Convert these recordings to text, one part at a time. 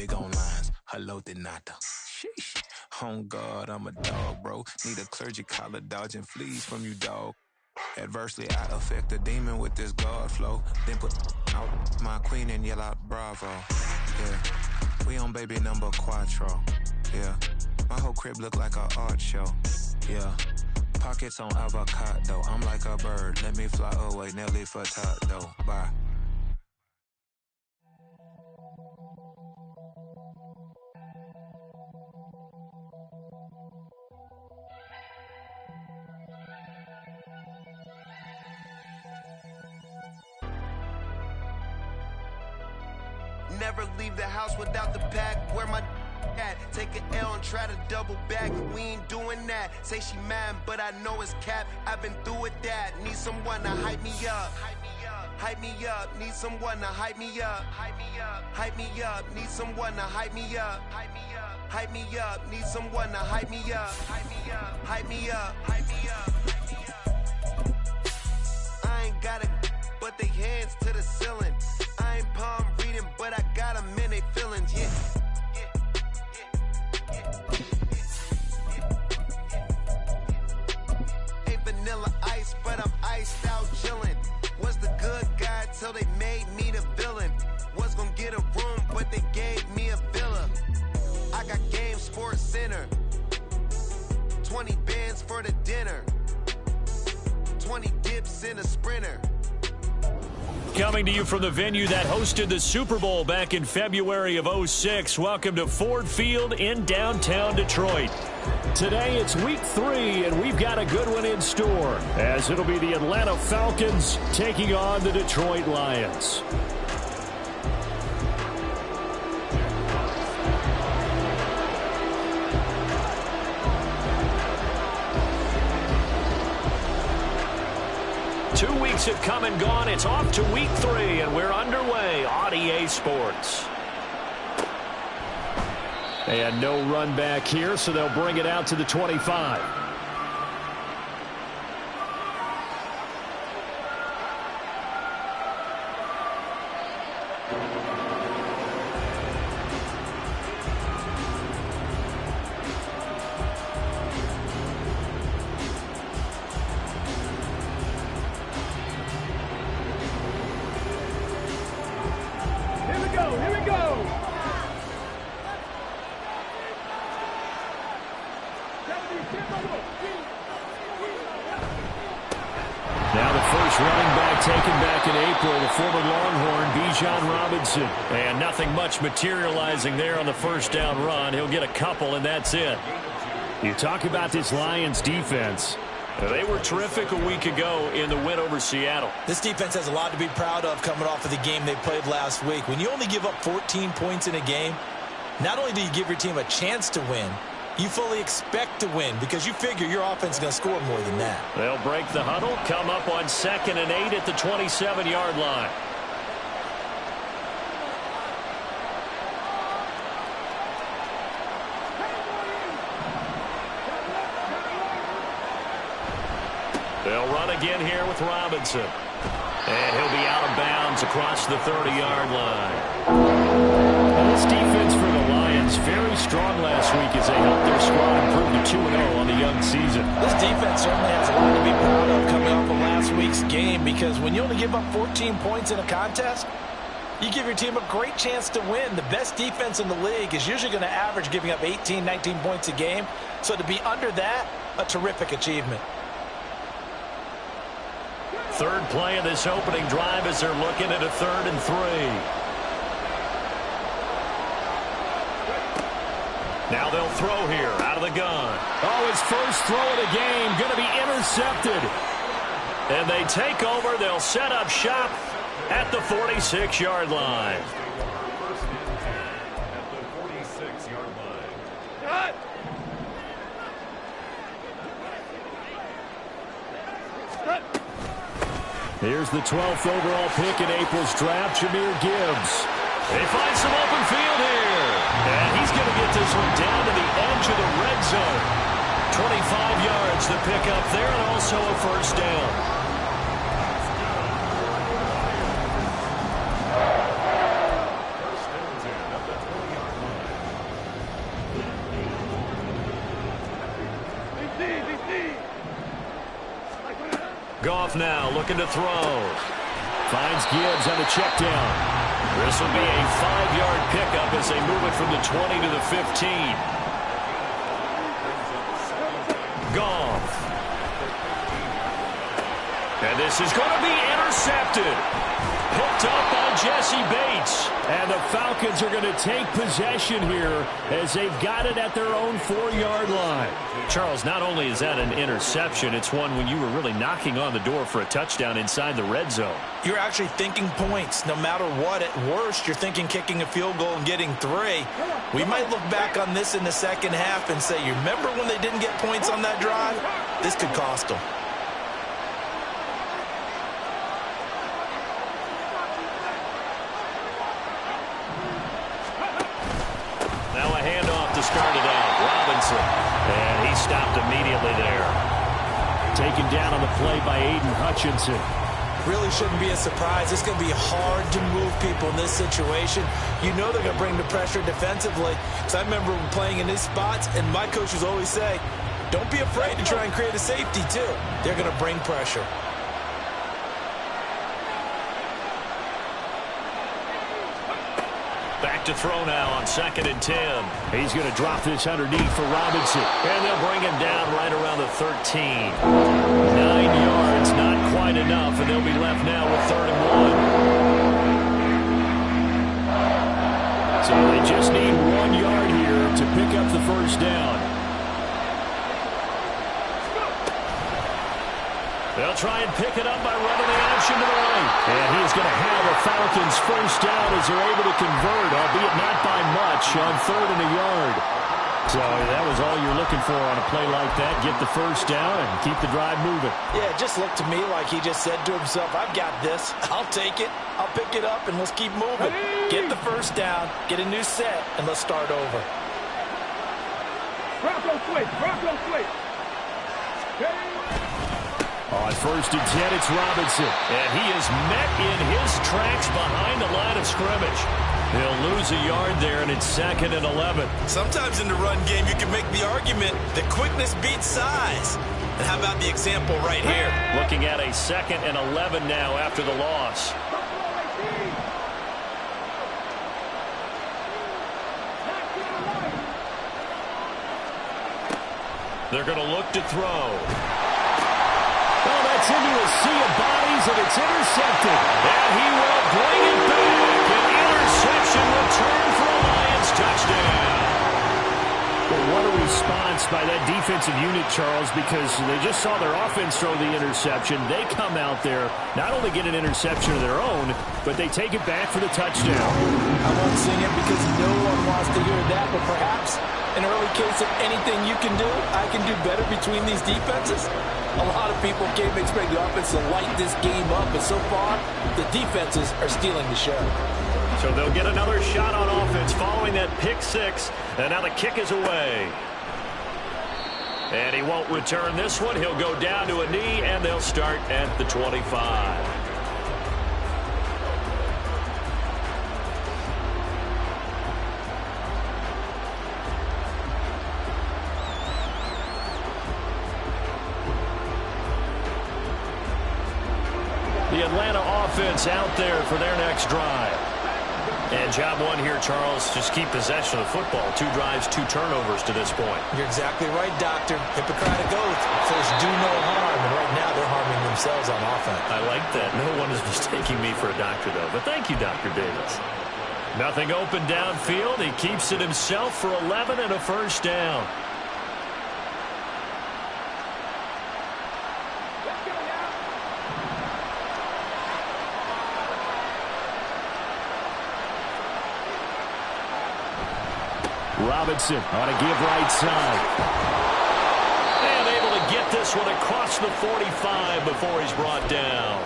big on lines. Hello, de nada. Sheesh. On God, I'm a dog, bro. Need a clergy collar dodging fleas from you, dog. Adversely, I affect the demon with this God flow. Then put out my queen and yell out bravo. Yeah, we on baby number quattro. Yeah, my whole crib look like a art show. Yeah, pockets on avocado. I'm like a bird. Let me fly away, Nelly Furtado. Bye. Never leave the house without the pack. Where my at? Take an L and try to double back. We ain't doing that. Say she mad, but I know it's cap. I've been through with that. Need someone to hype me up. Hype me up. Need someone to hype me up. Hype me up. Hype me up. Need someone to hype me up. Hype me up. Hype me up. Need someone to hype me up. Hype me up. Hype me up. Hype me up. I ain't got it, but they hands to the ceiling. I ain't palm reading, but I got them in they feelings, yeah. Ain't vanilla ice, but I'm iced out chillin'. Was the good guy till they made me the villain. Was gonna get a room, but they gave me a villa. I got Game Sports Center. 20 bands for the dinner. 20 dips in a Sprinter. Coming to you from the venue that hosted the Super Bowl back in February of '06. Welcome to Ford Field in downtown Detroit. Today it's week 3, and we've got a good one in store, as it'll be the Atlanta Falcons taking on the Detroit Lions. Have come and gone. It's off to week 3, and we're underway on EA Sports. And no run back here, so they'll bring it out to the 25. And nothing much materializing there on the first down run. He'll get a couple, and that's it. You talk about this Lions defense. They were terrific a week ago in the win over Seattle. This defense has a lot to be proud of coming off of the game they played last week. When you only give up 14 points in a game, not only do you give your team a chance to win, you fully expect to win because you figure your offense is going to score more than that. They'll break the huddle, come up on 2nd and 8 at the 27-yard line. They'll run again here with Robinson. And he'll be out of bounds across the 30-yard line. Well, this defense for the Lions, very strong last week as they helped their squad improve to 2-0 on the young season. This defense certainly has a lot to be proud of coming off of last week's game because when you only give up 14 points in a contest, you give your team a great chance to win. The best defense in the league is usually going to average giving up 18, 19 points a game. So to be under that, a terrific achievement. Third play of this opening drive as they're looking at a 3rd and 3. Now they'll throw here out of the gun. Oh, his first throw of the game going to be intercepted. And they take over. They'll set up shop at the 46-yard line. Here's the 12th overall pick in April's draft, Jahmyr Gibbs. They find some open field here. And he's going to get this one down to the edge of the red zone. 25 yards to pick up there and also a first down. Goff now looking to throw. Finds Gibbs on the check down. This will be a 5-yard pickup as they move it from the 20 to the 15. Goff. And this is going to be intercepted. Picked up by Jesse Bates. And the Falcons are going to take possession here as they've got it at their own 4-yard line. Charles, not only is that an interception, it's one when you were really knocking on the door for a touchdown inside the red zone. You're actually thinking points. No matter what, at worst, you're thinking kicking a field goal and getting 3. We might look back on this in the second half and say, you remember when they didn't get points on that drive? This could cost them. Started out, Robinson, and he stopped immediately there. Taken down on the play by Aiden Hutchinson. Really shouldn't be a surprise. It's going to be hard to move people in this situation. You know they're going to bring the pressure defensively. Because I remember playing in these spots, and my coaches always say, don't be afraid to try and create a safety, too. They're going to bring pressure. Back to throw now on 2nd and 10. He's going to drop this underneath for Robinson. And they'll bring him down right around the 13. 9 yards, not quite enough, and they'll be left now with 3rd and 1. So they just need 1 yard here to pick up the first down. They'll try and pick it up by running the option to the right. And he is going to have a Falcons first down as they're able to convert, albeit not by much, on 3rd and a yard. So that was all you're looking for on a play like that. Get the first down and keep the drive moving. Yeah, it just looked to me like he just said to himself, I've got this. I'll take it. I'll pick it up, and let's keep moving. Get the first down, get a new set, and let's start over. Bronco switch. Bronco switch. On 1st and 10, it's Robinson. And he is met in his tracks behind the line of scrimmage. He'll lose a yard there, and it's 2nd and 11. Sometimes in the run game, you can make the argument that quickness beats size. And how about the example right here? Looking at a 2nd and 11 now after the loss. They're going to look to throw. Well, that's into a sea of bodies, and it's intercepted. And he will bring it back. An interception return for a Lions touchdown. But what a response by that defensive unit, Charles, because they just saw their offense throw the interception. They come out there, not only get an interception of their own, but they take it back for the touchdown. I won't sing it because no one wants to hear that, but perhaps an early case of anything you can do, I can do better between these defenses. A lot of people came to expect the offense to light this game up, but so far, the defenses are stealing the show. So they'll get another shot on offense following that pick 6, and now the kick is away. And he won't return this one. He'll go down to a knee, and they'll start at the 25. The Atlanta offense out there for their next drive. And job one here, Charles, just keep possession of the football. 2 drives, 2 turnovers to this point. You're exactly right, Doctor. Hippocratic oath says do no harm, and right now they're harming themselves on offense. I like that. No one is mistaking me for a doctor, though. But thank you, Dr. Davis. Nothing open downfield. He keeps it himself for 11 and a first down. Robinson on a give right side. And able to get this one across the 45 before he's brought down.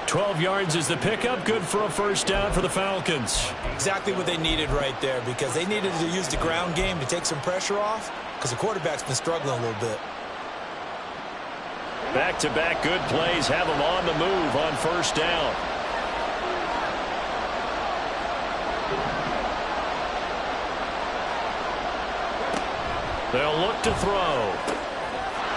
12 yards is the pickup. Good for a first down for the Falcons. Exactly what they needed right there, because they needed to use the ground game to take some pressure off, because the quarterback's been struggling a little bit. Back-to-back good plays have them on the move on first down. They'll look to throw.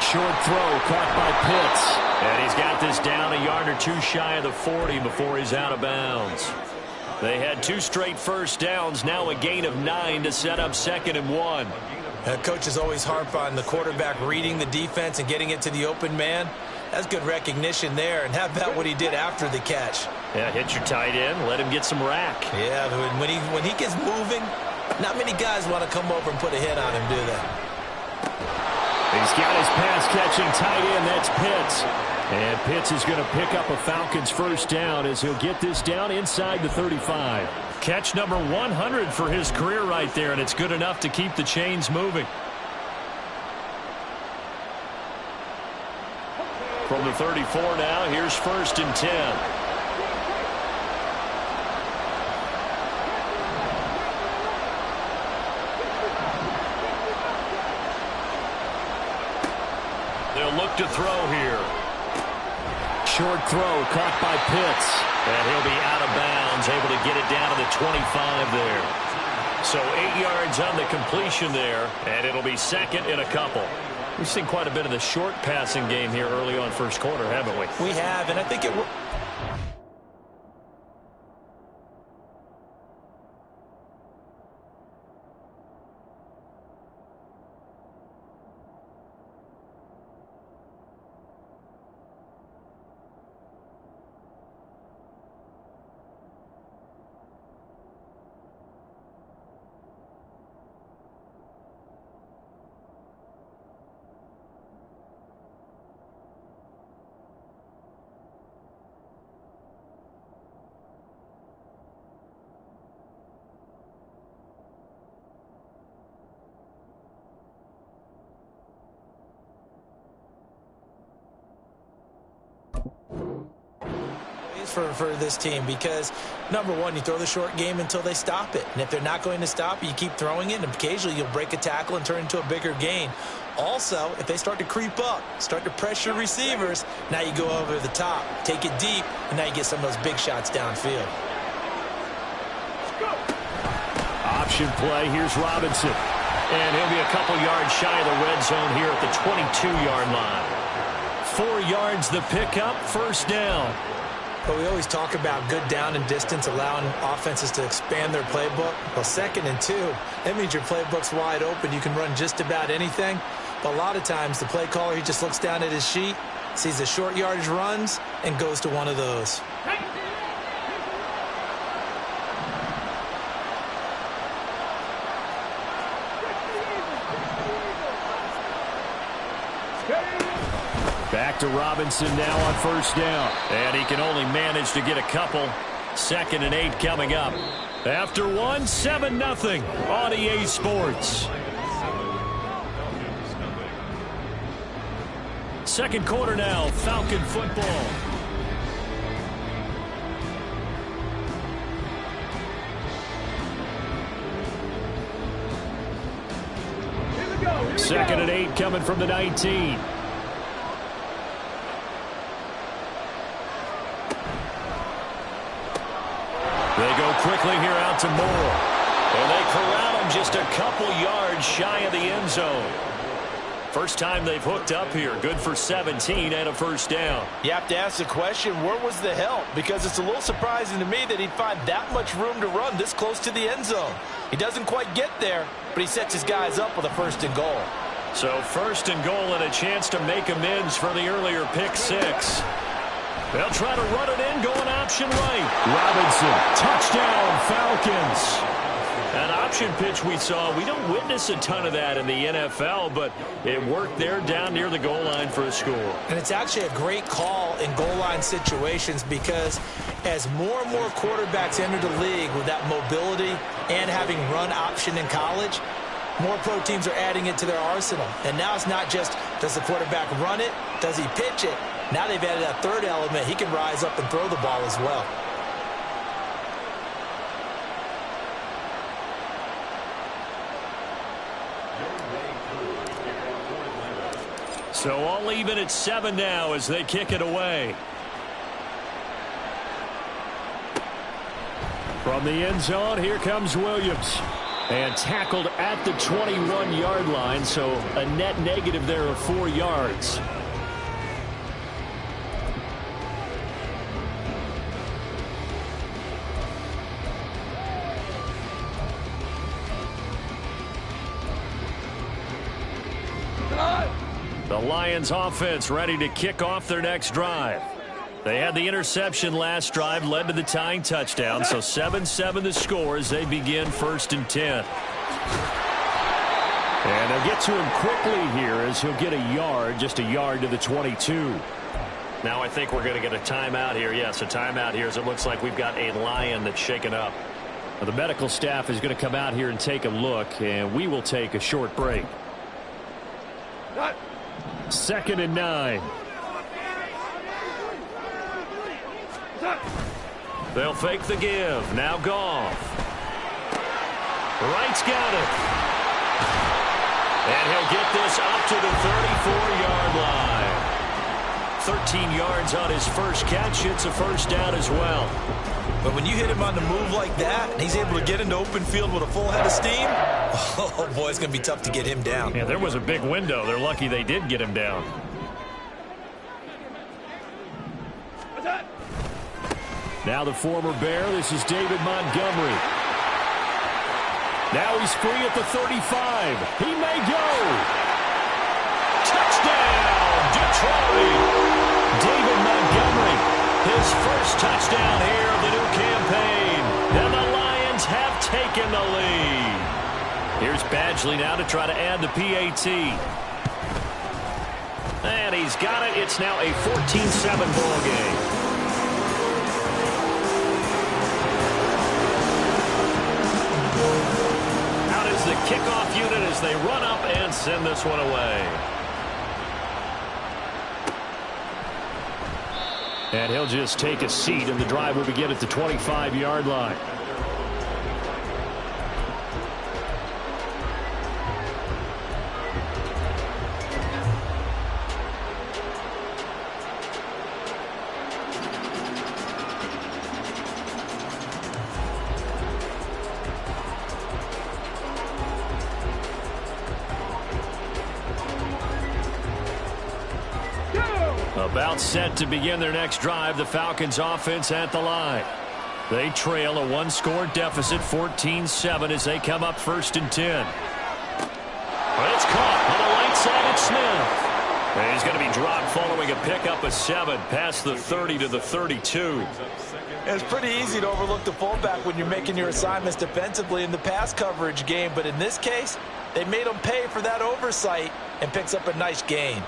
Short throw caught by Pitts. And he's got this down a yard or two shy of the 40 before he's out of bounds. They had 2 straight first downs, now a gain of 9 to set up 2nd and 1. Coaches always harp on the quarterback reading the defense and getting it to the open man. That's good recognition there. And how about what he did after the catch? Yeah, hit your tight end, let him get some rack. Yeah, when he gets moving, not many guys want to come over and put a hit on him, do they? He's got his pass-catching tight end. That's Pitts. And Pitts is going to pick up a Falcons first down as he'll get this down inside the 35. Catch number 100 for his career right there, and it's good enough to keep the chains moving. From the 34 now, here's 1st and 10. They'll look to throw here. Short throw caught by Pitts. And he'll be out of bounds, able to get it down to the 25 there. So 8 yards on the completion there, and it'll be 2nd and a couple. We've seen quite a bit of the short passing game here early on first quarter, haven't we? We have, and I think it will. For this team, because number one, you throw the short game until they stop it, and if they're not going to stop, you keep throwing it, and occasionally you'll break a tackle and turn into a bigger gain. Also, if they start to creep up, start to pressure receivers, now you go over the top, take it deep, and now you get some of those big shots downfield. Option play, here's Robinson, and he'll be a couple yards shy of the red zone here at the 22-yard line. 4 yards the pickup, first down. But we always talk about good down and distance, allowing offenses to expand their playbook. Well, 2nd and 2, that means your playbook's wide open. You can run just about anything. But a lot of times, the play caller, he just looks down at his sheet, sees the short yardage runs, and goes to one of those. Back to Robinson now on first down. And he can only manage to get a couple. 2nd and 8 coming up. After 1, 7-0 on EA Sports. Second quarter now, Falcon football. Second and 8 coming from the 19. They go quickly here out to Moore. And they corral him just a couple yards shy of the end zone. First time they've hooked up here. Good for 17 and a first down. You have to ask the question, where was the help? Because it's a little surprising to me that he'd find that much room to run this close to the end zone. He doesn't quite get there, but he sets his guys up with a 1st and goal. So 1st and goal and a chance to make amends for the earlier pick 6. They'll try to run it in, going option right. Robinson, touchdown, Falcons. An option pitch we saw, we don't witness a ton of that in the NFL, but it worked there down near the goal line for a score. And it's actually a great call in goal line situations, because as more and more quarterbacks enter the league with that mobility and having run option in college, more pro teams are adding it to their arsenal. And now it's not just, does the quarterback run it? Does he pitch it? Now they've added that third element. He can rise up and throw the ball as well. So all even at 7 now as they kick it away. From the end zone, here comes Williams. And tackled at the 21-yard line, so a net negative there of 4 yards. The Lions offense ready to kick off their next drive. They had the interception last drive, led to the tying touchdown, so 7-7 the score as they begin 1st and 10. And they'll get to him quickly here as he'll get a yard, just a yard to the 22. Now I think we're going to get a timeout here. Yes, a timeout here as it looks like we've got a Lion that's shaken up. Now, the medical staff is going to come out here and take a look, and we will take a short break. 2nd and 9. They'll fake the give. Now Goff. Wright's got it. And he'll get this up to the 34-yard line. 13 yards on his first catch. It's a first down as well. But when you hit him on the move like that, and he's able to get into open field with a full head of steam, oh, boy, it's going to be tough to get him down. Yeah, there was a big window. They're lucky they did get him down. Now the former Bear, this is David Montgomery. Now he's free at the 35. He may go. Touchdown, Detroit. David Montgomery, his first touchdown here of the new campaign. And the Lions have taken the lead. Here's Badgley now to try to add the PAT. And he's got it. It's now a 14-7 ball game. The kickoff unit as they run up and send this one away. And he'll just take a seat, and the drive will begin at the 25-yard line. About set to begin their next drive, the Falcons offense at the line. They trail a one-score deficit, 14-7, as they come up 1st and 10. But it's caught on the right side at Smith. And he's going to be dropped following a pickup of 7 past the 30 to the 32. It's pretty easy to overlook the fullback when you're making your assignments defensively in the pass coverage game. But in this case, they made him pay for that oversight and picks up a nice gain.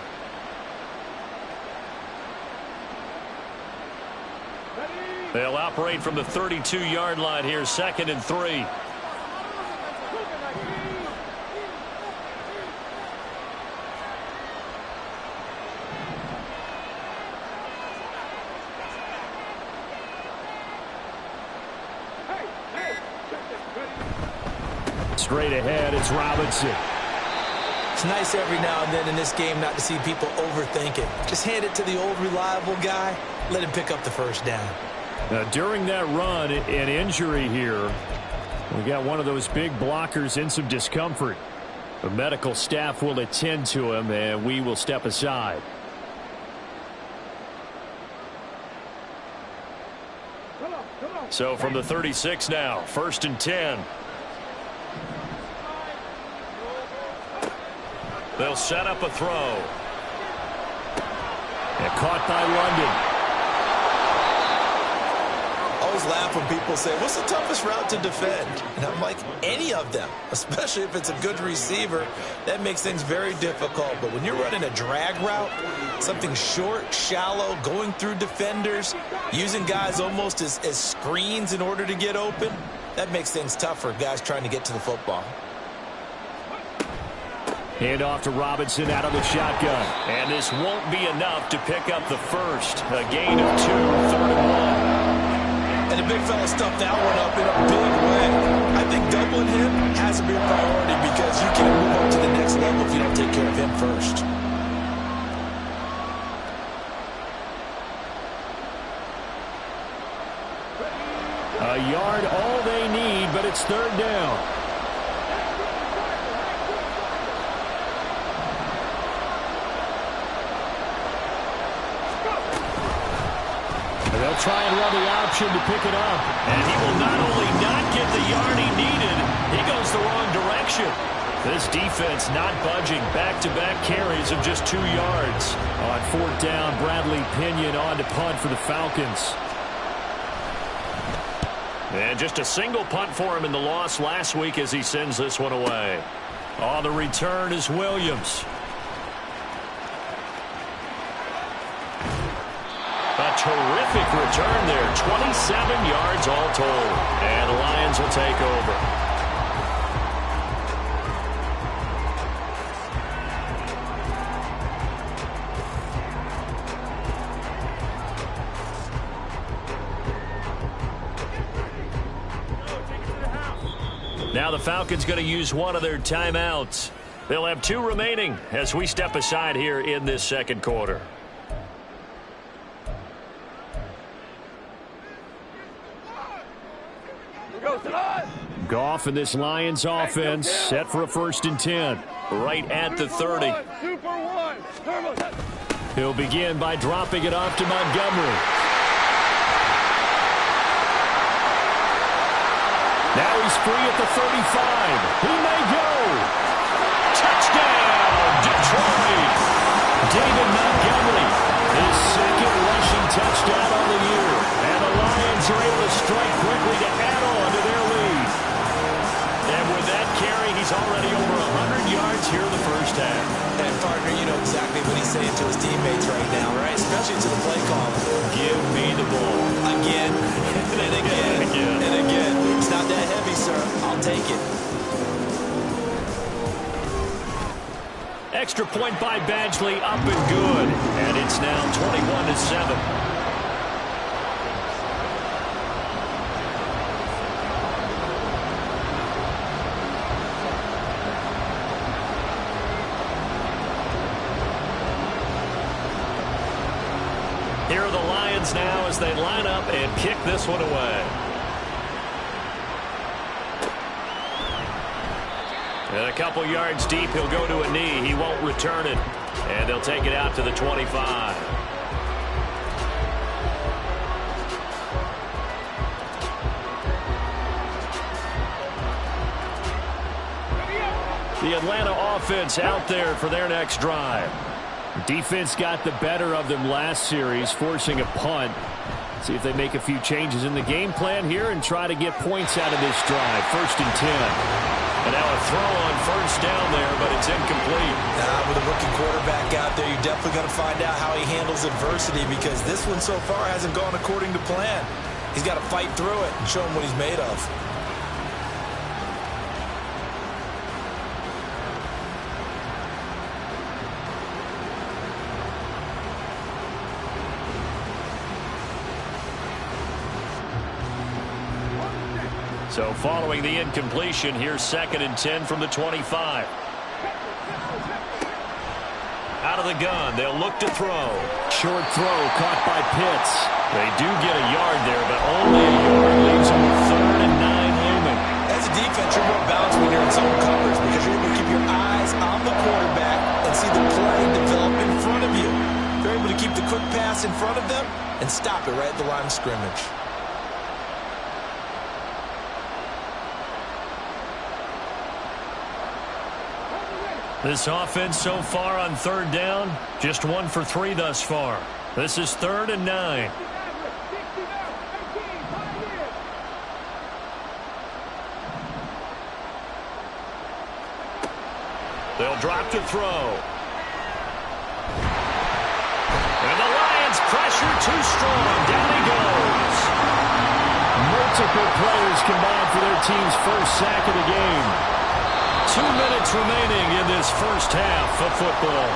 They'll operate from the 32-yard line here, 2nd and 3. Straight ahead, it's Robinson. It's nice every now and then in this game not to see people overthink it. Just hand it to the old reliable guy, let him pick up the first down. Now, during that run, an injury here. We got one of those big blockers in some discomfort. The medical staff will attend to him, and we will step aside. So from the 36 now, 1st and 10. They'll set up a throw. And caught by London. I always laugh when people say, what's the toughest route to defend? And I'm like, any of them, especially if it's a good receiver. That makes things very difficult. But when you're running a drag route, something short, shallow, going through defenders, using guys almost as screens in order to get open, that makes things tough for guys trying to get to the football. Hand off to Robinson out of the shotgun. And this won't be enough to pick up the first. A gain of 2, 3rd and 1. And the big fella stuffed that one up in a big way. I think doubling him has to be a priority because you can't move up to the next level if you don't take care of him first. A yard all they need, but it's 3rd down. They'll try and run the option to pick it up. And he will not only not get the yard he needed, he goes the wrong direction. This defense not budging. Back-to-back carries of just 2 yards. On 4th down, Bradley Pinion on to punt for the Falcons. And just a single punt for him in the loss last week as he sends this one away. On the return is Williams. A terrific return there. 27 yards all told. And the Lions will take over. Now the Falcons going to use one of their timeouts. They'll have 2 remaining as we step aside here in this second quarter. Goff and this Lions offense set for a 1st and 10. Right at the 30. He'll begin by dropping it off to Montgomery. Now he's free at the 35. He may go. Touchdown, Detroit. David Montgomery, his 2nd rushing touchdown on the year. And the Lions are able to strike quickly to add on to their lead. And with that carry, he's already over 100 yards here in the first half. And partner, you know exactly what he's saying to his teammates right now, right? Especially to the play caller. Give me the ball. Again, and again, and again. It's not that heavy, sir. I'll take it. Extra point by Badgley, up and good. And it's now 21-7. Here are the Lions now as they line up and kick this one away. And a couple yards deep, he'll go to a knee. He won't return it. And they'll take it out to the 25. The Atlanta offense out there for their next drive. Defense got the better of them last series, forcing a punt. See if they make a few changes in the game plan here and try to get points out of this drive. 1st and 10. And now a throw on 1st down there, but it's incomplete. With a rookie quarterback out there, you're definitely going to find out how he handles adversity because this one so far hasn't gone according to plan. He's got to fight through it and show him what he's made of. So following the incompletion, here's 2nd and 10 from the 25. Out of the gun, they'll look to throw. Short throw caught by Pitts. They do get a yard there, but only a yard leaves them with 3rd and 9 looming. As a defense, you're more balanced when you're in zone coverage because you're able to keep your eyes on the quarterback and see the play develop in front of you. You're able to keep the quick pass in front of them and stop it right at the line of scrimmage. This offense so far on 3rd down, just 1 for 3 thus far. This is 3rd and 9. They'll drop to throw. And the Lions pressure too strong. Down he goes. Multiple players combined for their team's 1st sack of the game. 2 minutes remaining in this first half of football.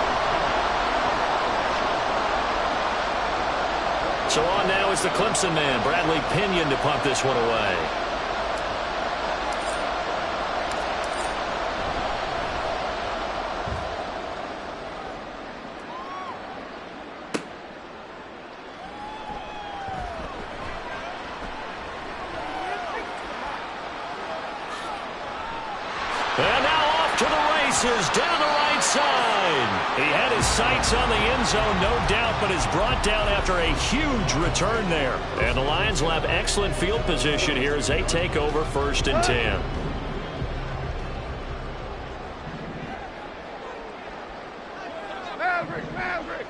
So on now is the Clemson man, Bradley Pinion, to punt this one away. And now off to the races, down the right side. He had his sights on the end zone, no doubt, but is brought down after a huge return there. And the Lions will have excellent field position here as they take over 1st and 10. Maverick.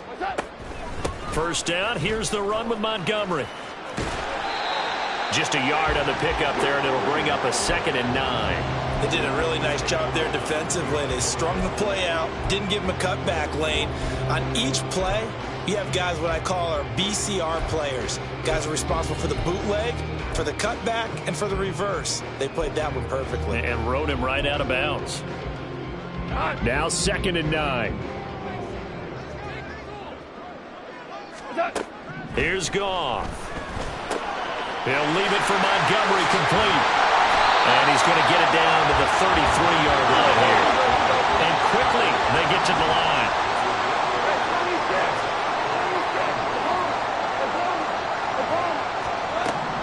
What's up? First down, here's the run with Montgomery. Just a yard on the pickup there, and it'll bring up a 2nd and 9. They did a really nice job there defensively. They strung the play out, didn't give him a cutback lane. On each play, you have guys what I call our BCR players. Guys are responsible for the bootleg, for the cutback, and for the reverse. They played that one perfectly. And rode him right out of bounds. Now 2nd and 9. Here's Goff. He'll leave it for Montgomery complete. And he's going to get it down to the 33-yard line here. And quickly, they get to the line.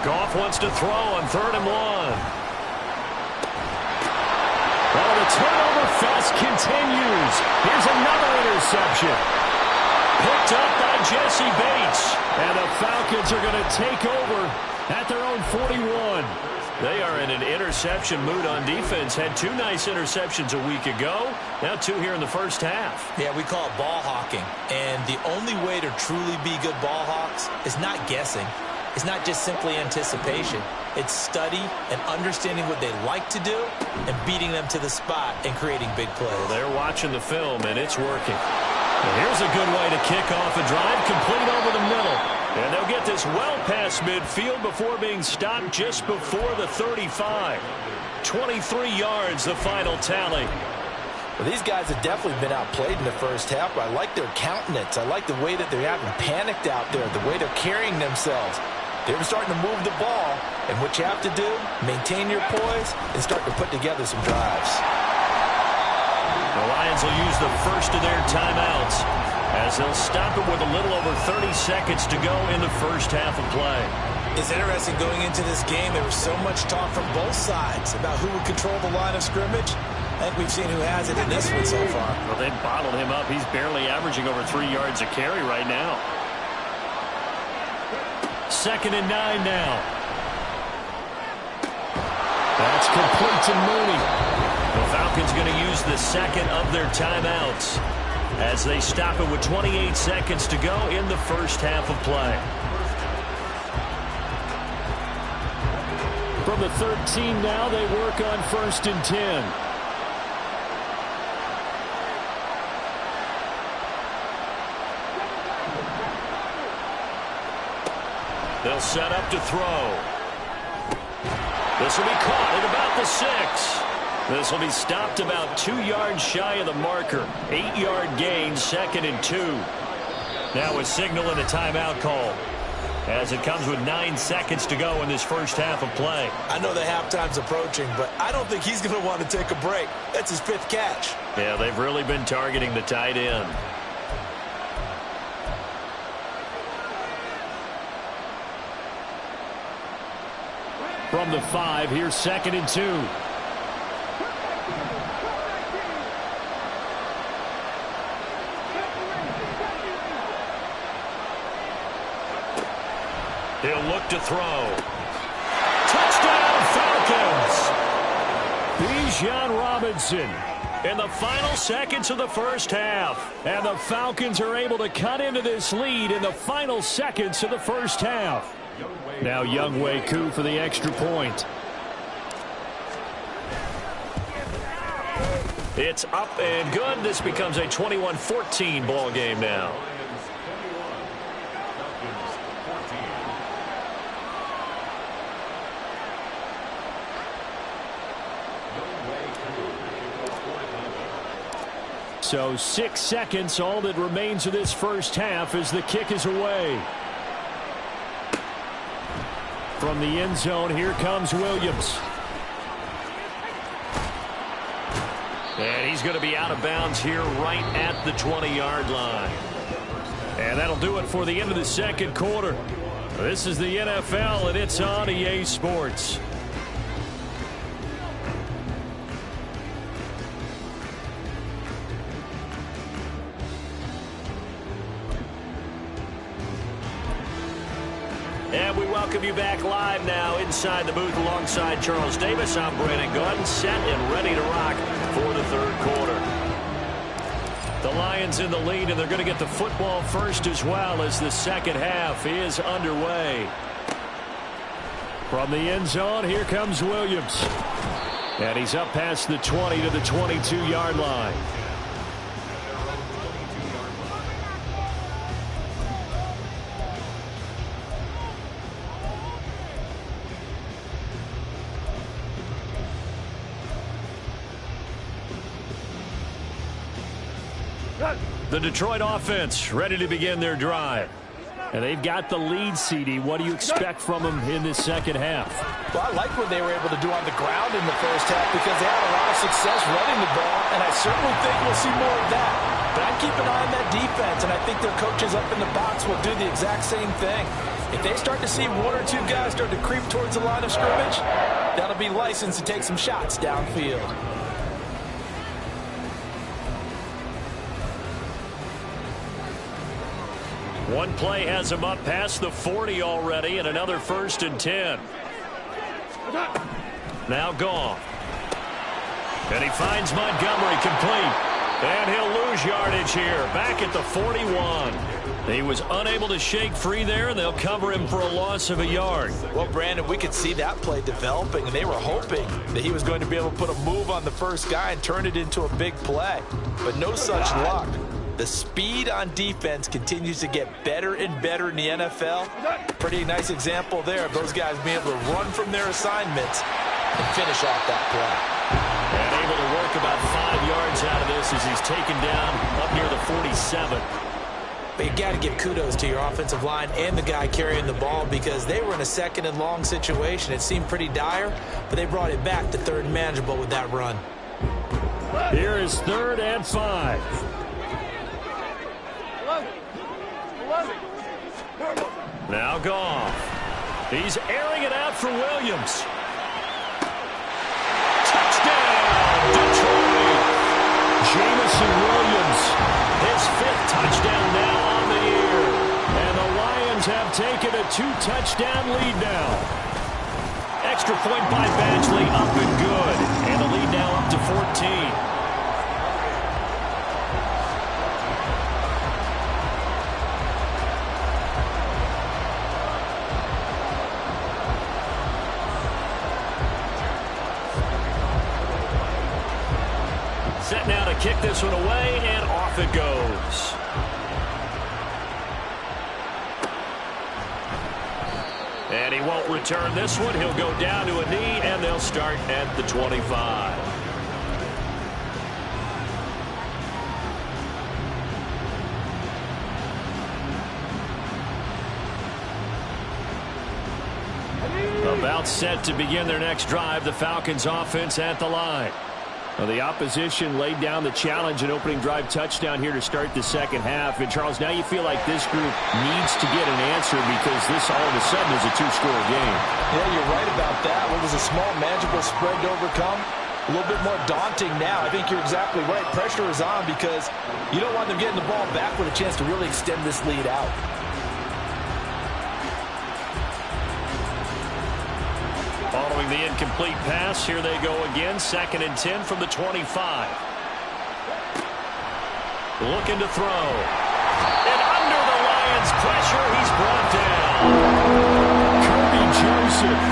Goff wants to throw on 3rd and 1. Well, the turnover fest continues. Here's another interception. Picked up by Jesse Bates. And the Falcons are going to take over at their own 41. They are in an interception mood on defense. Had 2 nice interceptions a week ago. Now 2 here in the first half. Yeah, we call it ball hawking. And the only way to truly be good ball hawks is not guessing. It's not just simply anticipation. It's study and understanding what they like to do and beating them to the spot and creating big plays. Well, they're watching the film, and it's working. And here's a good way to kick off a drive, complete over the middle. And they'll get this well past midfield before being stopped just before the 35. 23 yards, the final tally. Well, these guys have definitely been outplayed in the first half, but I like their countenance. I like the way that they're having panicked out there, the way they're carrying themselves. They're starting to move the ball, and what you have to do, maintain your poise and start to put together some drives. The Lions will use the first of their timeouts as they'll stop it with a little over 30 seconds to go in the first half of play. It's interesting going into this game. There was so much talk from both sides about who would control the line of scrimmage. I think we've seen who has it in this one so far. Well, they've bottled him up. He's barely averaging over 3 yards a carry right now. 2nd and 9 now. That's complete to Mooney. The Falcons going to use the second of their timeouts as they stop it with 28 seconds to go in the first half of play. From the 13 now, they work on 1st and 10. They'll set up to throw. This will be caught at about the 6. This will be stopped about 2 yards shy of the marker. 8-yard gain, 2nd and 2. Now a signal and a timeout call as it comes with 9 seconds to go in this first half of play. I know the halftime's approaching, but I don't think he's going to want to take a break. That's his 5th catch. Yeah, they've really been targeting the tight end. From the 5, here's 2nd and 2. He'll look to throw. Touchdown, Falcons! Bijan Robinson in the final seconds of the first half. And the Falcons are able to cut into this lead in the final seconds of the first half. Now Younghoe Koo for the extra point. It's up and good. This becomes a 21-14 ball game now. So 6 seconds, all that remains of this first half as the kick is away. From the end zone, here comes Williams. And he's going to be out of bounds here right at the 20-yard line. And that'll do it for the end of the second quarter. This is the NFL, and it's on EA Sports. And we welcome you back live now inside the booth alongside Charles Davis. I'm Brandon Gaudin, set and ready to rock for the third quarter. The Lions in the lead, and they're going to get the football first as well as the second half is underway. From the end zone, here comes Williams. And he's up past the 20 to the 22-yard line. The Detroit offense ready to begin their drive. And they've got the lead, CD. What do you expect from them in this second half? Well, I like what they were able to do on the ground in the first half because they had a lot of success running the ball, and I certainly think we'll see more of that. But I keep an eye on that defense, and I think their coaches up in the box will do the exact same thing. If they start to see one or two guys start to creep towards the line of scrimmage, that'll be licensed to take some shots downfield. One play has him up past the 40 already, and another 1st and 10. Now Goff. And he finds Montgomery complete. And he'll lose yardage here, back at the 41. He was unable to shake free there, and they'll cover him for a loss of a yard. Well, Brandon, we could see that play developing, and they were hoping that he was going to be able to put a move on the first guy and turn it into a big play. But no such luck. The speed on defense continues to get better and better in the NFL. Pretty nice example there of those guys being able to run from their assignments and finish off that play. And able to work about 5 yards out of this as he's taken down up near the 47. But you got to give kudos to your offensive line and the guy carrying the ball because they were in a 2nd and long situation. It seemed pretty dire, but they brought it back to 3rd and manageable with that run. Here is 3rd and 5. Now Goff. He's airing it out for Williams. Touchdown, Detroit. Jameson Williams, his 5th touchdown now on the year. And the Lions have taken a 2-touchdown lead now. Extra point by Badgley, up and good. And the lead now up to 14. Set now to kick this one away, and off it goes. And he won't return this one. He'll go down to a knee, and they'll start at the 25. About set to begin their next drive. The Falcons offense at the line. Well, the opposition laid down the challenge and opening drive touchdown here to start the second half. And, Charles, now you feel like this group needs to get an answer because this all of a sudden is a 2-score game. Yeah, you're right about that. What was a small, manageable spread to overcome? A little bit more daunting now. I think you're exactly right. Pressure is on because you don't want them getting the ball back with a chance to really extend this lead out. Following the incomplete pass, here they go again. 2nd and 10 from the 25. Looking to throw. And under the Lions' pressure, he's brought down. Kirby Joseph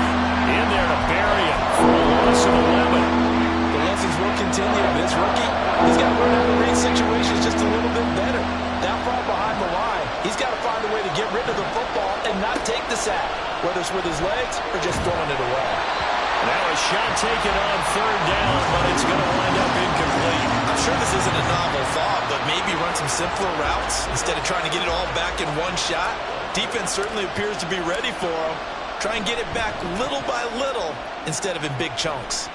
in there to bury him for a loss of 11. The lessons will continue. This rookie, he's got to learn how to read situations just a little bit better. That far behind the line, he's got to find a way to get rid of the football and not take the sack, whether it's with his legs or just throwing it away. Now a shot taken on 3rd down, but it's going to wind up incomplete. I'm sure this isn't a novel thought, but maybe run some simpler routes instead of trying to get it all back in one shot. Defense certainly appears to be ready for him. Try and get it back little by little instead of in big chunks.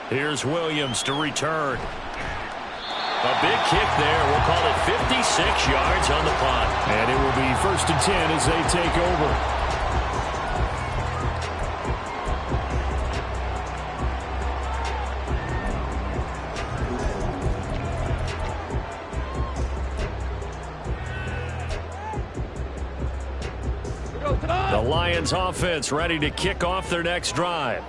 Here's Williams to return. A big kick there. We'll call it 56 yards on the punt. And it will be 1st and 10 as they take over. The Lions offense ready to kick off their next drive.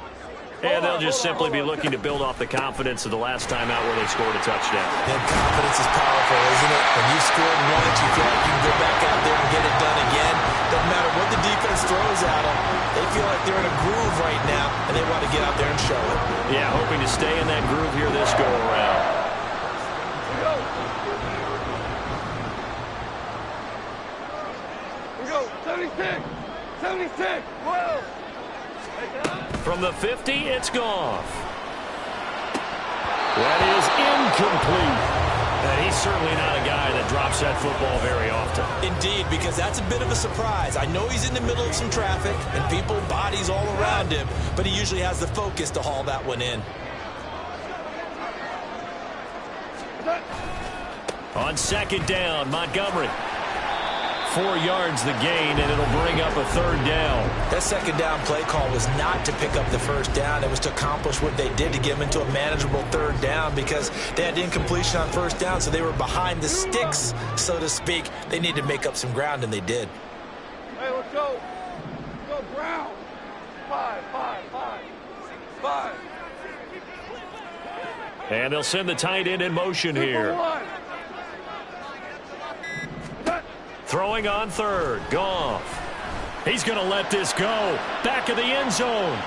And they'll just simply be looking to build off the confidence of the last time out where they scored a touchdown. And confidence is powerful, isn't it? When you've scored once, you feel like you can go back out there and get it done again. Doesn't matter what the defense throws at them. They feel like they're in a groove right now, and they want to get out there and show it. Yeah, hoping to stay in that groove here this go-around. Here we go. 76. 76. Whoa. From the 50, it's Goff. That is incomplete. And he's certainly not a guy that drops that football very often. Indeed, because that's a bit of a surprise. I know he's in the middle of some traffic and people, bodies all around him, but he usually has the focus to haul that one in. On second down, Montgomery. 4 yards the gain, and it'll bring up a third down. That second down play call was not to pick up the first down. It was to accomplish what they did to get them into a manageable third down because they had incompletion on first down, so they were behind the sticks, so to speak. They needed to make up some ground, and they did. Hey, let's go. Let's go, Brown. 5. And they'll send the tight end in motion here. Throwing on third, Goff. He's going to let this go. Back of the end zone.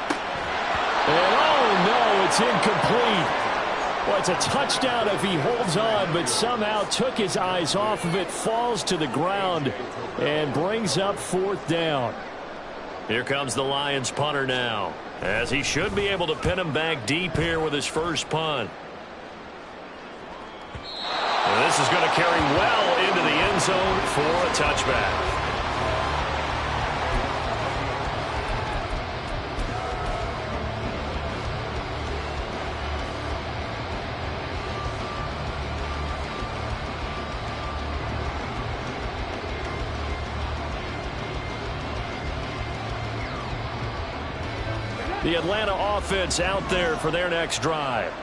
And oh no, it's incomplete. Well, it's a touchdown if he holds on, but somehow took his eyes off of it, falls to the ground, and brings up fourth down. Here comes the Lions punter now, as he should be able to pin him back deep here with his first punt. And this is going to carry well into the end zone for a touchback. The Atlanta offense out there for their next drive.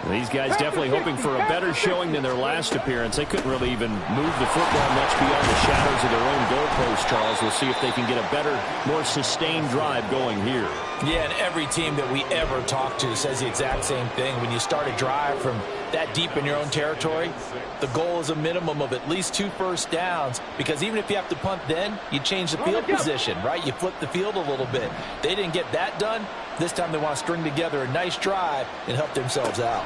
These guys definitely hoping for a better showing than their last appearance. They couldn't really even move the football much beyond the shadows of their own goalpost, Charles. We'll see if they can get a better, more sustained drive going here. Yeah, and every team that we ever talk to says the exact same thing. When you start a drive from that deep in your own territory, the goal is a minimum of at least 2 first downs, because even if you have to punt then, you change the field position, right? You flip the field a little bit. They didn't get that done. This time they want to string together a nice drive and help themselves out.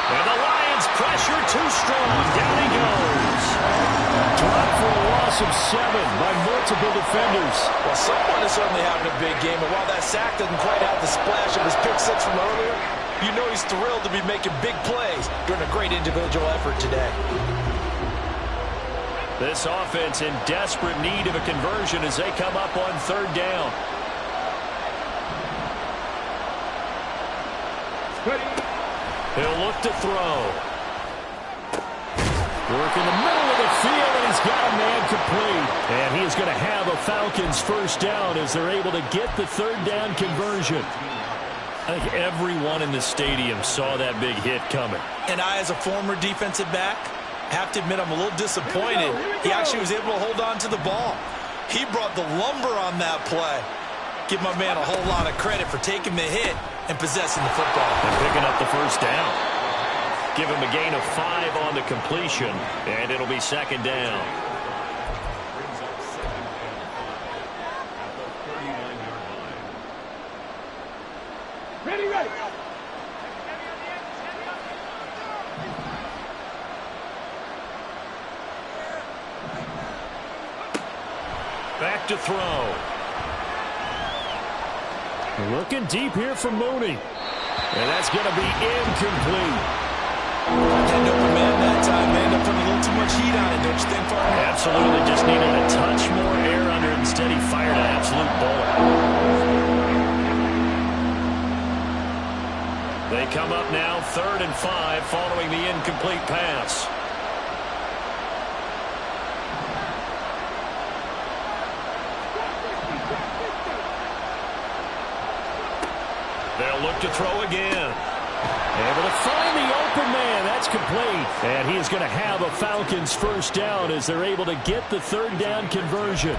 And the Lions pressure too strong. Down he goes. Dropped for a loss of 7 by multiple defenders. Well, someone is certainly having a big game, and while that sack doesn't quite have the splash of his pick six from earlier, you know he's thrilled to be making big plays during a great individual effort today. This offense in desperate need of a conversion as they come up on third down. He'll look to throw. Work in the middle of the field, and he's got a man complete. And he is going to have a Falcons first down as they're able to get the third down conversion. I think everyone in the stadium saw that big hit coming. And I, as a former defensive back, have to admit I'm a little disappointed. He actually was able to hold on to the ball. He brought the lumber on that play. Give my man a whole lot of credit for taking the hit and possessing the football. And picking up the first down. Give him a gain of 5 on the completion, and it'll be second down. Ready. Back to throw. Looking deep here for Mooney. And that's going to be incomplete. Didn't open man that time, man. They're putting a little too much heat on it, don't you think, Farmer? Absolutely. Just needed a touch more air under it. Instead, he fired an absolute bullet. They come up now, 3rd and 5, following the incomplete pass. They'll look to throw again. Able to find the open man. That's complete. And he is going to have a Falcons first down as they're able to get the third down conversion.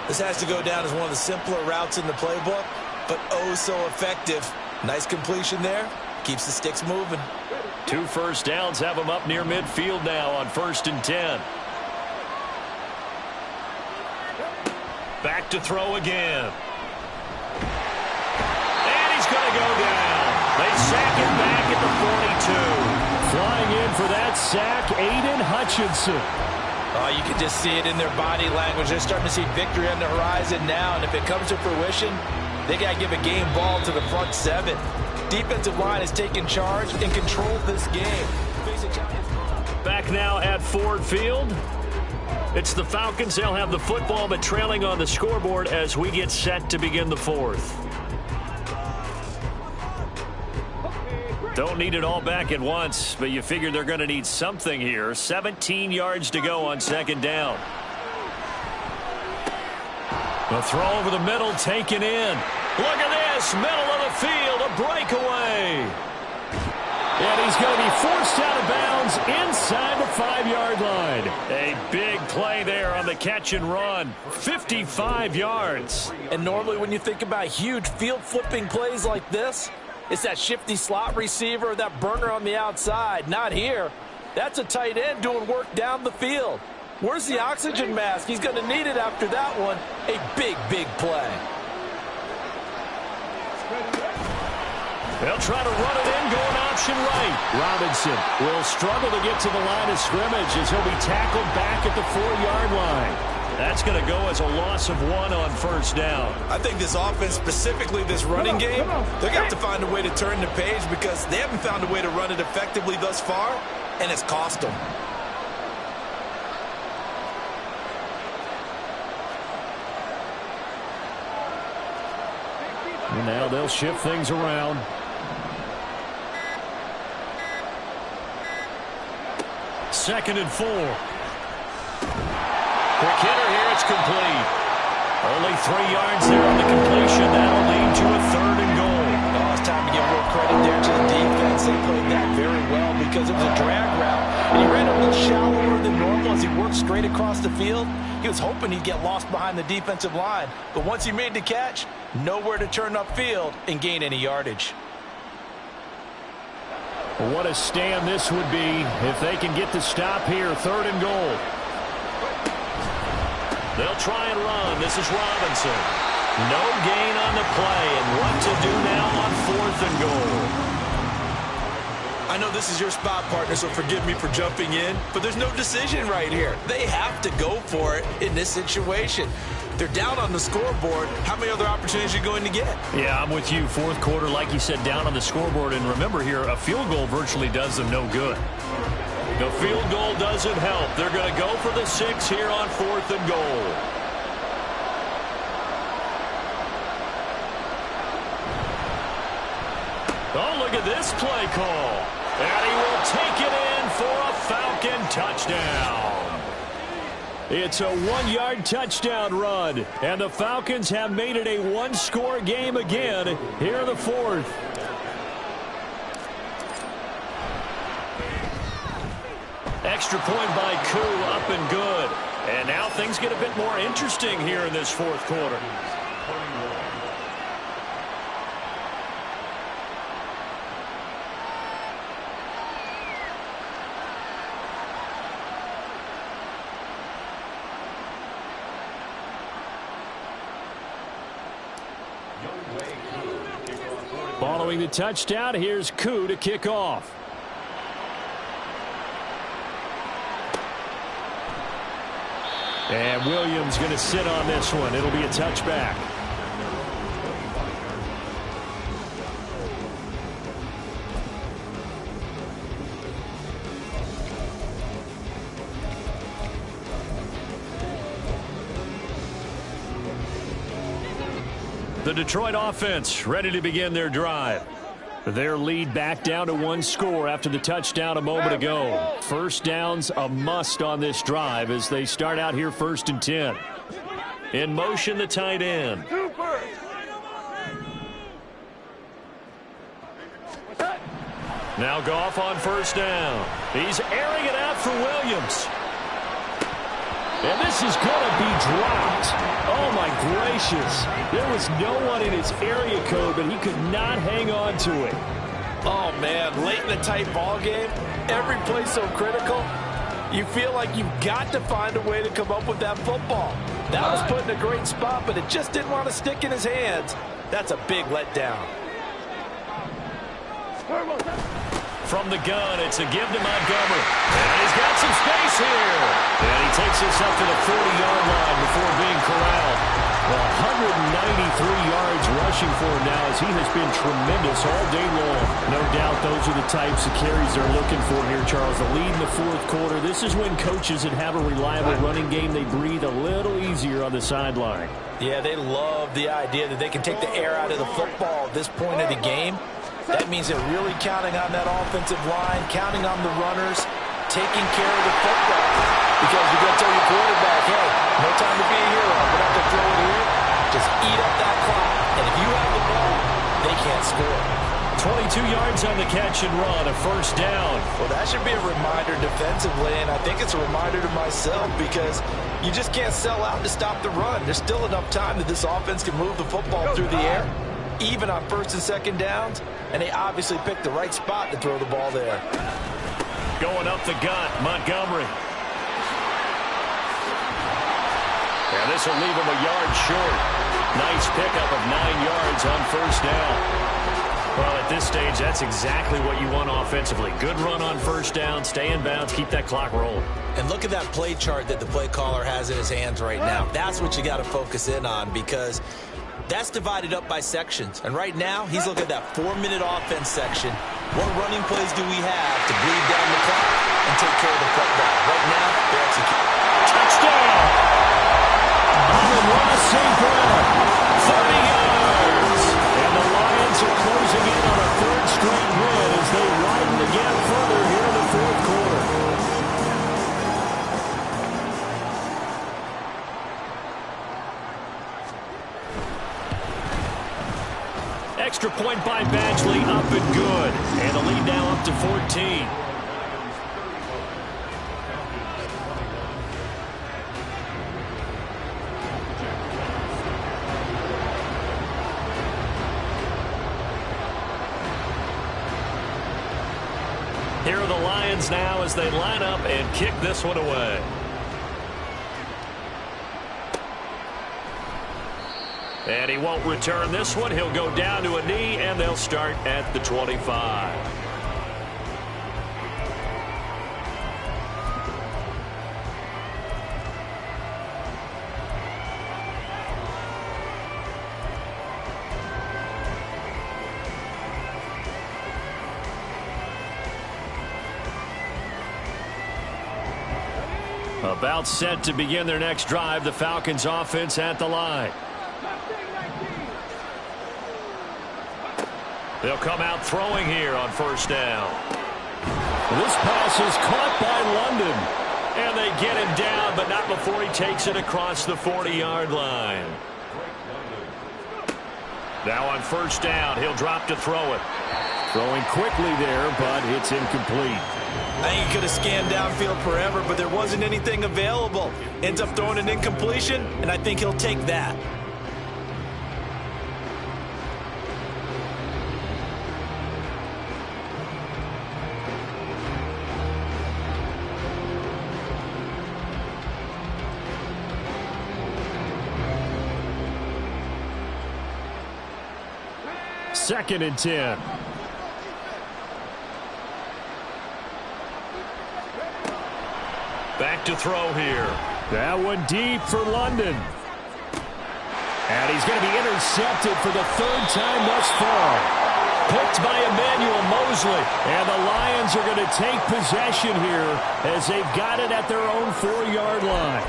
This has to go down as one of the simpler routes in the playbook, but oh so effective. Nice completion there. Keeps the sticks moving. 2 first downs have them up near midfield now on 1st and 10. Back to throw again. And he's going to go down. They sack him back at the 42. Flying in for that sack, Aiden Hutchinson. Oh, you can just see it in their body language. They're starting to see victory on the horizon now, and if it comes to fruition, they got to give a game ball to the front 7. Defensive line has taken charge and controlled this game. Back now at Ford Field. It's the Falcons. They'll have the football, but trailing on the scoreboard as we get set to begin the 4th. Don't need it all back at once, but you figure they're going to need something here. 17 yards to go on 2nd down. The throw over the middle, taken in. Look at this, middle of the field, a breakaway. And he's going to be forced out of bounds inside the 5-yard line. A big play there on the catch and run. 55 yards. And normally when you think about huge field flipping plays like this, it's that shifty slot receiver, that burner on the outside. Not here. That's a tight end doing work down the field. Where's the oxygen mask? He's going to need it after that one. A big, big play. They'll try to run it in, going option right. Robinson will struggle to get to the line of scrimmage as he'll be tackled back at the 4-yard line. That's going to go as a loss of 1 on 1st down. I think this offense, specifically this running game, they're going to have to find a way to turn the page because they haven't found a way to run it effectively thus far, and it's cost them. And now they'll shift things around. Second and 4. Quick hitter here, it's complete. Only 3 yards there on the completion. That'll lead to a 3rd and goal. Oh, it's time to give real credit there to the defense. They played that very well because it was a drag route. And he ran a little shallower than normal as he worked straight across the field. He was hoping he'd get lost behind the defensive line. But once he made the catch, nowhere to turn upfield and gain any yardage. What a stand this would be if they can get the stop here. 3rd and goal. They'll try and run. This is Robinson. No gain on the play. And what to do now on 4th and goal. I know this is your spot, partner, so forgive me for jumping in, but there's no decision right here. They have to go for it in this situation. They're down on the scoreboard. How many other opportunities are you going to get? Yeah, I'm with you. 4th quarter, like you said, down on the scoreboard. And remember here, a field goal virtually does them no good. The field goal doesn't help. They're going to go for the 6 here on 4th and goal. Oh, look at this play call. And he will take it in for a Falcon touchdown. It's a 1-yard touchdown run. And the Falcons have made it a 1-score game again here in the 4th. Extra point by Koo, up and good. And now things get a bit more interesting here in this 4th quarter. Following the touchdown, here's Koo to kick off. And Williams going to sit on this one. It'll be a touchback. The Detroit offense ready to begin their drive. Their lead back down to 1 score after the touchdown a moment ago. 1st down's a must on this drive as they start out here 1st and 10. In motion, the tight end. Now Goff on 1st down. He's airing it out for Williams. And this is going to be dropped. Oh, my gracious. There was no one in his area code, but he could not hang on to it. Oh, man, late in a tight ball game, every play so critical, you feel like you've got to find a way to come up with that football. That was put in a great spot, but it just didn't want to stick in his hands. That's a big letdown. From the gun, it's a give to Montgomery. And he's got some space here. And he takes this up to the 40-yard line before being corralled. Well, 193 yards rushing for him now as he has been tremendous all day long. No doubt those are the types of carries they're looking for here, Charles. The lead in the fourth quarter. This is when coaches that have a reliable running game, they breathe a little easier on the sideline. Yeah, they love the idea that they can take the air out of the football at this point of the game. That means they're really counting on that offensive line, counting on the runners, taking care of the football. Because you're going to tell your quarterback, hey, no time to be a hero. We're not going to throw it here. Just eat up that clock. And if you have the ball, they can't score. 22 yards on the catch and run, a first down. Well, that should be a reminder defensively, and I think it's a reminder to myself because you just can't sell out to stop the run. There's still enough time that this offense can move the football through the air, even on first and second downs, and they obviously picked the right spot to throw the ball there. Going up the gut, Montgomery. And this will leave him a yard short. Nice pickup of 9 yards on first down. Well, at this stage, that's exactly what you want offensively. Good run on first down, stay in bounds, keep that clock rolling. And look at that play chart that the play caller has in his hands right now. That's what you got to focus in on because that's divided up by sections. And right now, he's looking at that 4-minute offense section. What running plays do we have to bleed down the clock and take care of the football? Right now, they're executing. Touchdown! Amon-Ra St. Brown, 30 yards. And the Lions are closing in on a third straight win as they widen the gap further here in the fourth quarter. Extra point by Badgley, up and good. And the lead now up to 14. Here are the Lions now as they line up and kick this one away. And he won't return this one. He'll go down to a knee, and they'll start at the 25. About set to begin their next drive. The Falcons offense at the line. They'll come out throwing here on first down. This pass is caught by London. And they get him down, but not before he takes it across the 40-yard line. Now on first down, he'll drop to throw it. Throwing quickly there, but it's incomplete. I think he could have scanned downfield forever, but there wasn't anything available. Ends up throwing an incompletion, and I think he'll take that. Second and 10. Back to throw here. That one deep for London. And he's going to be intercepted for the third time thus far. Picked by Emmanuel Mosley. And the Lions are going to take possession here as they've got it at their own 4-yard line.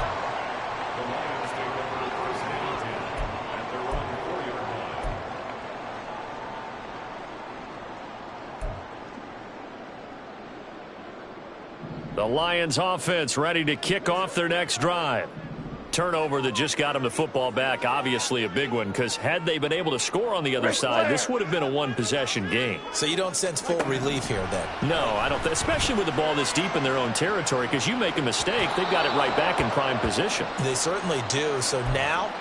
The Lions offense ready to kick off their next drive. turnover that just got them the football back, obviously a big one, because had they been able to score on the other side, this would have been a one-possession game. So you don't sense full relief here then? No, I don't. Especially with the ball this deep in their own territory, because you make a mistake, they've got it right back in prime position. They certainly do. So now,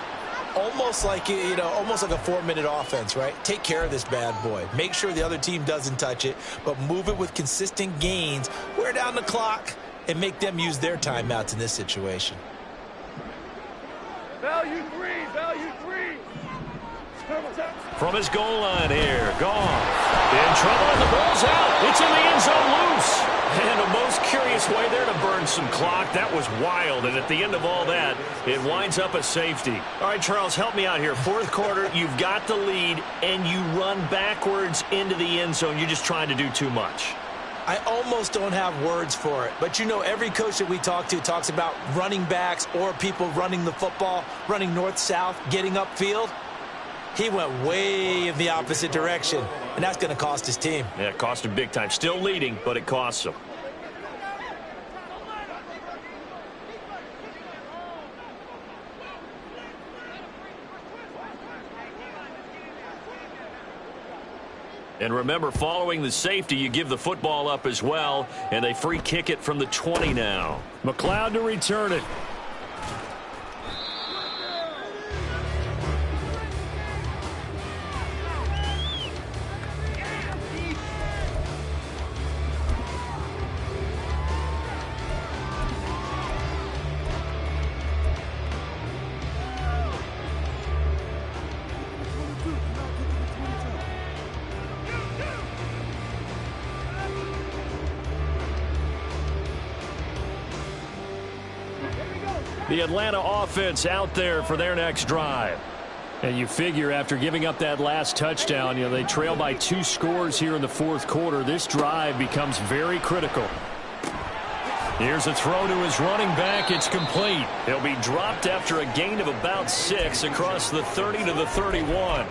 almost like a 4-minute offense, right? Take care of this bad boy. Make sure the other team doesn't touch it, but move it with consistent gains. Wear down the clock and make them use their timeouts in this situation. Value three. From his goal line here, gone. In trouble, and the ball's out. It's in the end zone loose. And a most curious way there to burn some clock. That was wild, and at the end of all that, it winds up a safety. All right, Charles, help me out here. Fourth quarter, you've got the lead, and you run backwards into the end zone. You're just trying to do too much. I almost don't have words for it. But, every coach that we talk to talks about running backs or people running the football, running north-south, getting upfield. He went way in the opposite direction, and that's going to cost his team. Yeah, it cost him big time. Still leading, but it costs him. And remember, following the safety, you give the football up as well, and they free kick it from the 20 now. McLeod to return it. The Atlanta offense out there for their next drive. And you figure after giving up that last touchdown, they trail by 2 scores here in the fourth quarter. This drive becomes very critical. Here's a throw to his running back. It's complete. He'll be dropped after a gain of about 6 across the 30 to the 31.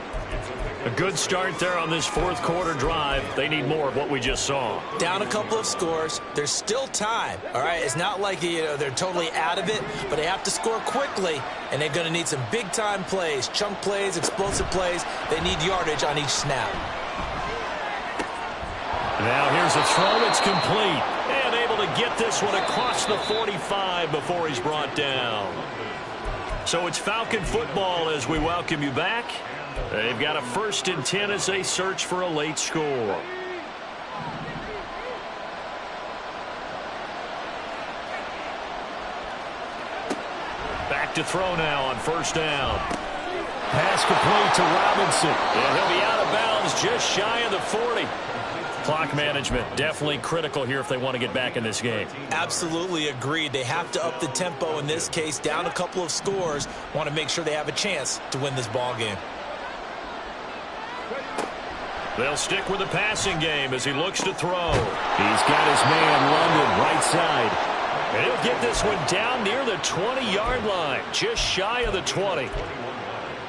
A good start there on this fourth quarter drive. They need more of what we just saw. Down a couple of scores. There's still time. All right, it's not like they're totally out of it, but they have to score quickly, and they're going to need some big-time plays, chunk plays, explosive plays. They need yardage on each snap. Now here's a throw that's complete, and able to get this one across the 45 before he's brought down. So it's Falcon football as we welcome you back. They've got a 1st and 10 as they search for a late score. Back to throw now on 1st down. Pass complete to Robinson. And he'll be out of bounds just shy of the 40. Clock management definitely critical here if they want to get back in this game. Absolutely agreed. They have to up the tempo in this case, down a couple of scores. Want to make sure they have a chance to win this ball game. They'll stick with the passing game as he looks to throw. He's got his man London right side. And he'll get this one down near the 20-yard line, just shy of the 20.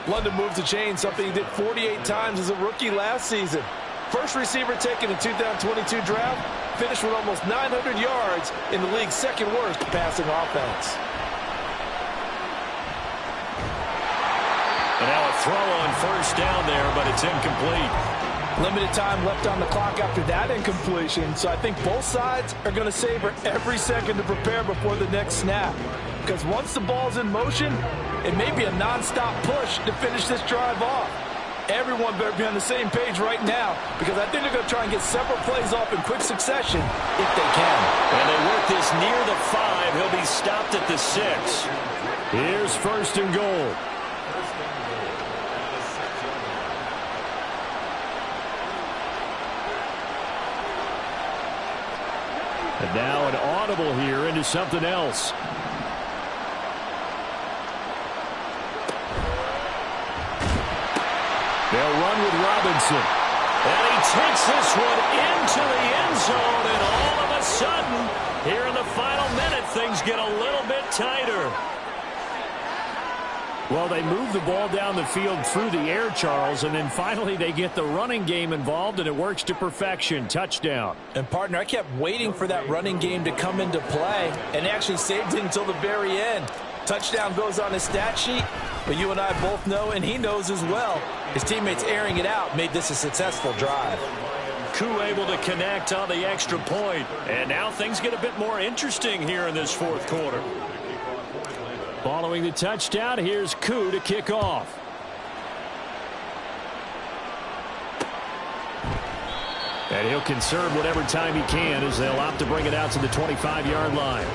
London moves the chain, something he did 48 times as a rookie last season. First receiver taken in 2022 draft, finished with almost 900 yards in the league's 2nd worst passing offense. And now a throw on 1st down there, but it's incomplete. Limited time left on the clock after that incompletion, so I think both sides are going to savor every second to prepare before the next snap. Because once the ball's in motion, it may be a non-stop push to finish this drive off. Everyone better be on the same page right now, because I think they're going to try and get several plays off in quick succession if they can. And they work this near the 5. He'll be stopped at the 6. Here's 1st and goal. And now an audible here into something else. They'll run with Robinson. And he takes this one into the end zone, and all of a sudden, here in the final minute, things get a little bit tighter. Well, they move the ball down the field through the air, Charles, and then finally they get the running game involved, and it works to perfection. Touchdown. And, partner, I kept waiting for that running game to come into play, and actually saved it until the very end. Touchdown goes on his stat sheet, but you and I both know, and he knows as well, his teammates airing it out made this a successful drive. Koo able to connect on the extra point. And now things get a bit more interesting here in this fourth quarter. Following the touchdown, here's Koo to kick off. And he'll conserve whatever time he can as they'll opt to bring it out to the 25-yard line.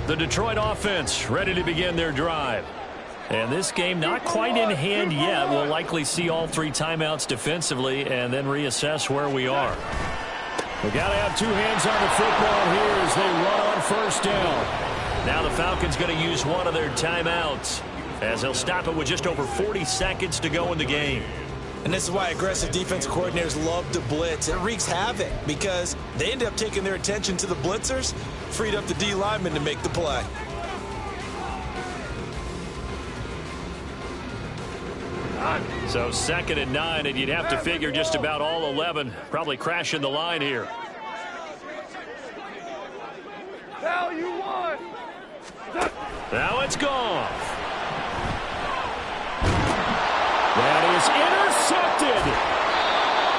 The Detroit offense ready to begin their drive. And this game not quite in hand yet. We'll likely see all three timeouts defensively and then reassess where we are. We got to have two hands on the football here as they run on first down. Now the Falcons going to use one of their timeouts as they'll stop it with just over 40 seconds to go in the game. And this is why aggressive defense coordinators love to blitz. It wreaks havoc because they end up taking their attention to the blitzers, freed up the D lineman to make the play. So 2nd and 9, and you'd have to figure just about all 11 probably crashing the line here. Hell, you won! Now it's gone. That is intercepted.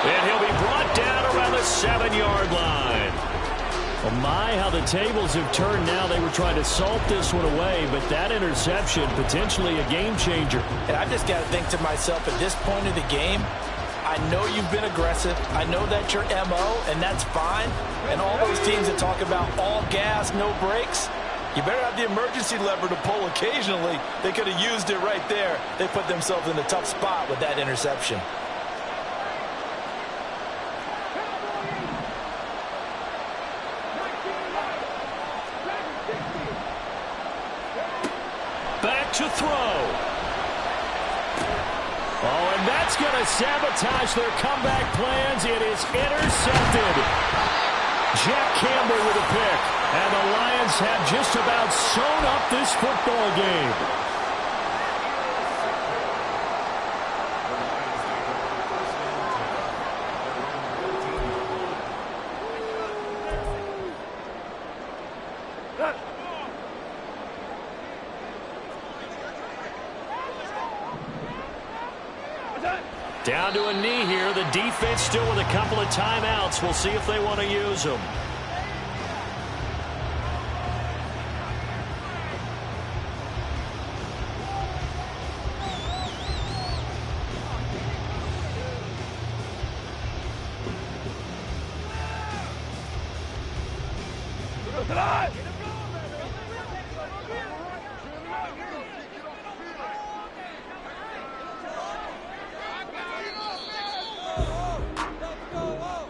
And he'll be brought down around the 7-yard line. Oh my, how the tables have turned now. They were trying to salt this one away, but that interception, potentially a game changer. And I've just got to think to myself, at this point of the game, I know you've been aggressive. I know that's your MO, and that's fine. And all those teams that talk about all gas, no brakes, you better have the emergency lever to pull occasionally. They could have used it right there. They put themselves in a tough spot with that interception. Back to throw. Oh, and that's going to sabotage their comeback plans. It is intercepted. Jack Campbell with a pick. And the Lions have just about sewn up this football game. Down to a knee here. The defense still with a couple of timeouts. We'll see if they want to use them.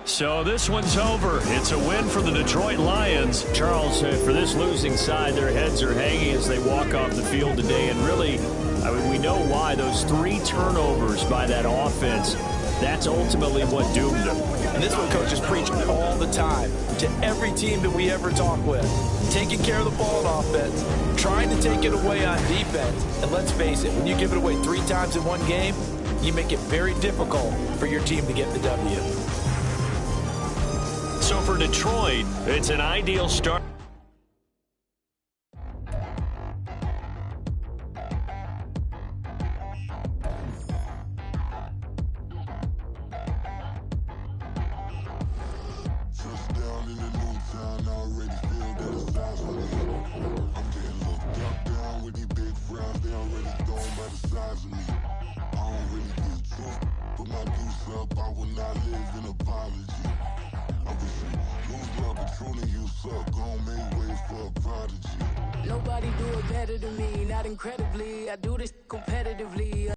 So this one's over. It's a win for the Detroit Lions. Charles, for this losing side, their heads are hanging as they walk off the field today. And really, I mean, we know why. Those 3 turnovers by that offense, that's ultimately what doomed them. And this is what coaches preach all the time to every team that we ever talk with. Taking care of the ball on offense, trying to take it away on defense. And let's face it, when you give it away 3 times in one game, you make it very difficult for your team to get the W. So for Detroit, it's an ideal start. Nobody do it better than me, not incredibly. I do this competitively.